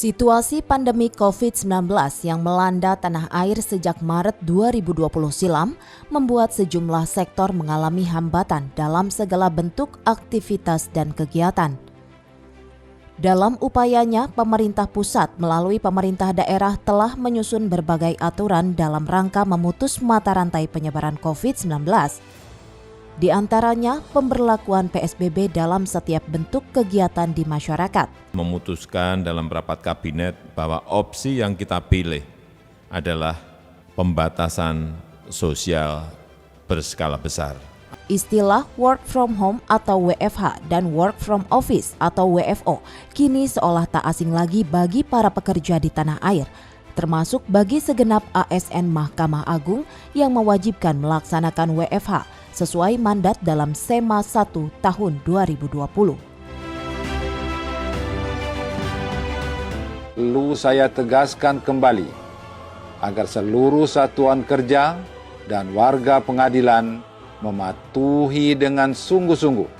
Situasi pandemi COVID-19 yang melanda tanah air sejak Maret 2020 silam membuat sejumlah sektor mengalami hambatan dalam segala bentuk aktivitas dan kegiatan. Dalam upayanya, pemerintah pusat melalui pemerintah daerah telah menyusun berbagai aturan dalam rangka memutus mata rantai penyebaran COVID-19. Di antaranya, pemberlakuan PSBB dalam setiap bentuk kegiatan di masyarakat. Memutuskan dalam rapat kabinet bahwa opsi yang kita pilih adalah pembatasan sosial berskala besar. Istilah work from home atau WFH dan work from office atau WFO kini seolah tak asing lagi bagi para pekerja di tanah air, termasuk bagi segenap ASN Mahkamah Agung yang mewajibkan melaksanakan WFH sesuai mandat dalam SEMA 1 tahun 2020. Perlu saya tegaskan kembali agar seluruh satuan kerja dan warga pengadilan mematuhi dengan sungguh-sungguh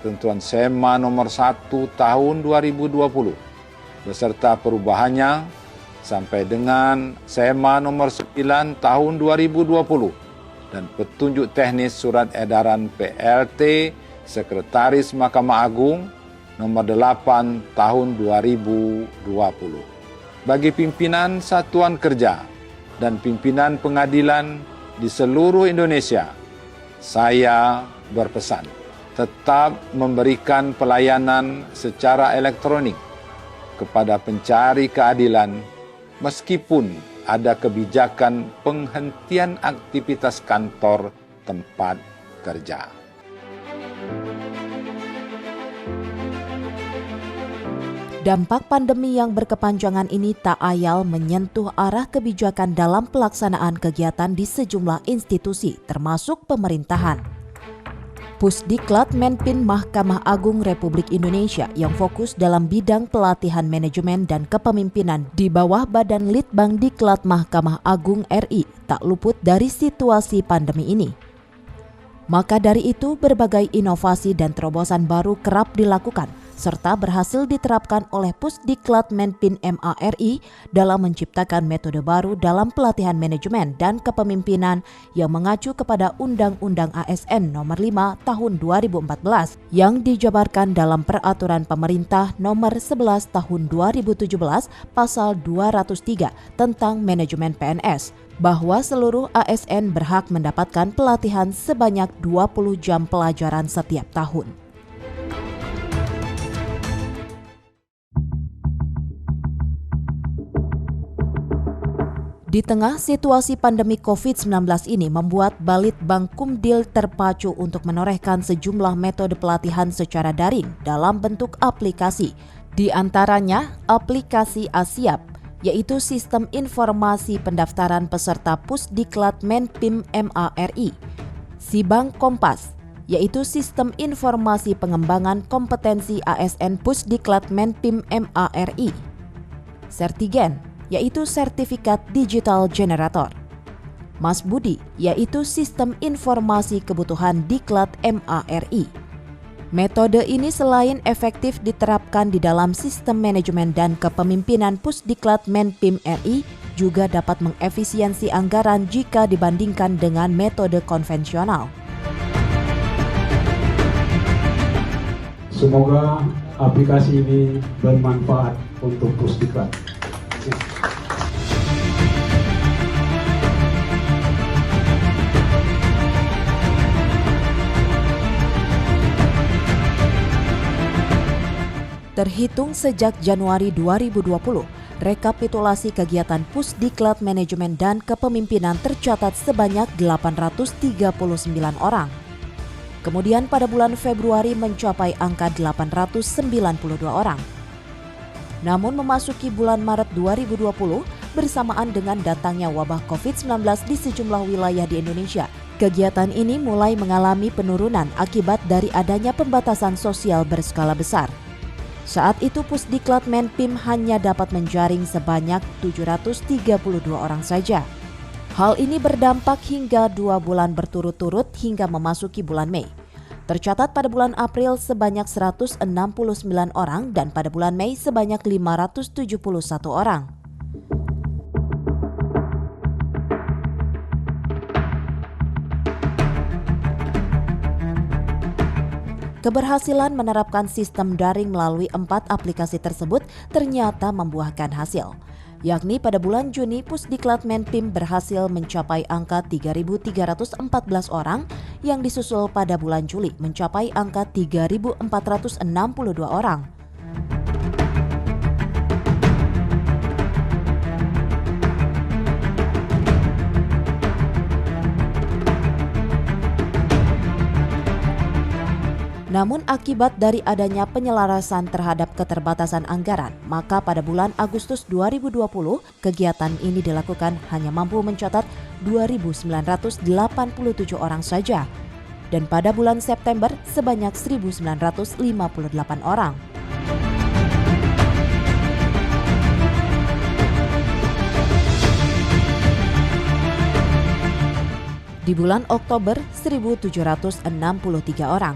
ketentuan SEMA nomor 1 tahun 2020 beserta perubahannya sampai dengan SEMA nomor 9 tahun 2020 dan petunjuk teknis surat edaran PLT Sekretaris Mahkamah Agung nomor 8 tahun 2020. Bagi pimpinan satuan kerja dan pimpinan pengadilan di seluruh Indonesia, saya berpesan tetap memberikan pelayanan secara elektronik kepada pencari keadilan meskipun ada kebijakan penghentian aktivitas kantor tempat kerja. Dampak pandemi yang berkepanjangan ini tak ayal menyentuh arah kebijakan dalam pelaksanaan kegiatan di sejumlah institusi, termasuk pemerintahan. Pusdiklat Menpin Mahkamah Agung Republik Indonesia yang fokus dalam bidang pelatihan manajemen dan kepemimpinan di bawah Badan Litbang Diklat Mahkamah Agung RI tak luput dari situasi pandemi ini. Maka dari itu, berbagai inovasi dan terobosan baru kerap dilakukan serta berhasil diterapkan oleh Pusdiklat Menpin MARI dalam menciptakan metode baru dalam pelatihan manajemen dan kepemimpinan yang mengacu kepada Undang-Undang ASN nomor 5 tahun 2014 yang dijabarkan dalam Peraturan Pemerintah nomor 11 tahun 2017 pasal 203 tentang manajemen PNS, bahwa seluruh ASN berhak mendapatkan pelatihan sebanyak 20 jam pelajaran setiap tahun. Di tengah situasi pandemi COVID-19 ini membuat Balitbang Kumdil terpacu untuk menorehkan sejumlah metode pelatihan secara daring dalam bentuk aplikasi. Di antaranya aplikasi Asiap, yaitu Sistem Informasi Pendaftaran Peserta Pusdiklat Menpim MARI, Sibang Kompas, yaitu Sistem Informasi Pengembangan Kompetensi ASN Pusdiklat Menpim MARI, Sertigen, yaitu Sertifikat Digital Generator, Mas Budi, yaitu Sistem Informasi Kebutuhan Diklat MARI. Metode ini selain efektif diterapkan di dalam sistem manajemen dan kepemimpinan Pusdiklat Menpim RI, juga dapat mengefisiensi anggaran jika dibandingkan dengan metode konvensional. Semoga aplikasi ini bermanfaat untuk Pusdiklat. Terhitung sejak Januari 2020, rekapitulasi kegiatan Pusdiklat Manajemen dan Kepemimpinan tercatat sebanyak 839 orang. Kemudian pada bulan Februari mencapai angka 892 orang. Namun memasuki bulan Maret 2020, bersamaan dengan datangnya wabah COVID-19 di sejumlah wilayah di Indonesia, kegiatan ini mulai mengalami penurunan akibat dari adanya pembatasan sosial berskala besar. Saat itu Pusdiklat Menpim hanya dapat menjaring sebanyak 732 orang saja. Hal ini berdampak hingga 2 bulan berturut-turut hingga memasuki bulan Mei. Tercatat pada bulan April sebanyak 169 orang dan pada bulan Mei sebanyak 571 orang. Keberhasilan menerapkan sistem daring melalui 4 aplikasi tersebut ternyata membuahkan hasil. Yakni pada bulan Juni, Pusdiklat Menpim berhasil mencapai angka 3.314 orang, yang disusul pada bulan Juli mencapai angka 3.462 orang. Namun akibat dari adanya penyelarasan terhadap keterbatasan anggaran, maka pada bulan Agustus 2020, kegiatan ini dilakukan hanya mampu mencatat 2.987 orang saja. Dan pada bulan September sebanyak 1.958 orang. Di bulan Oktober 1.763 orang.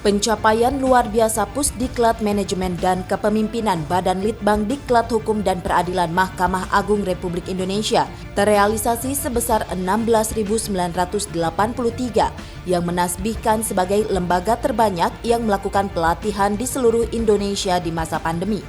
Pencapaian luar biasa Pusdiklat Manajemen dan Kepemimpinan Badan Litbang Diklat Hukum dan Peradilan Mahkamah Agung Republik Indonesia terrealisasi sebesar 16.983 yang menasbihkan sebagai lembaga terbanyak yang melakukan pelatihan di seluruh Indonesia di masa pandemi.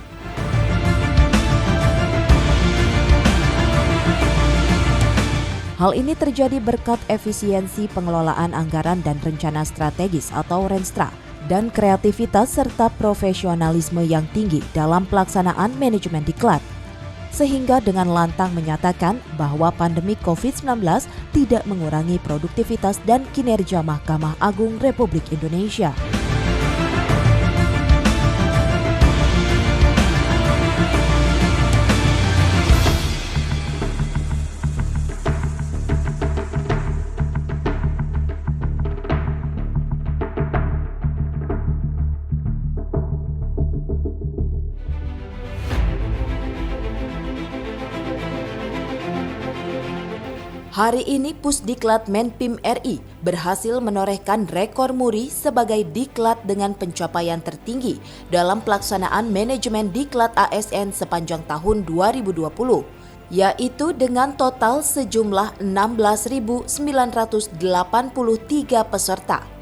Hal ini terjadi berkat efisiensi pengelolaan anggaran dan rencana strategis atau Renstra, dan kreativitas serta profesionalisme yang tinggi dalam pelaksanaan manajemen diklat. Sehingga dengan lantang menyatakan bahwa pandemi COVID-19 tidak mengurangi produktivitas dan kinerja Mahkamah Agung Republik Indonesia. Hari ini Pusdiklat Menpim RI berhasil menorehkan rekor muri sebagai diklat dengan pencapaian tertinggi dalam pelaksanaan manajemen diklat ASN sepanjang tahun 2020, yaitu dengan total sejumlah 16.983 peserta.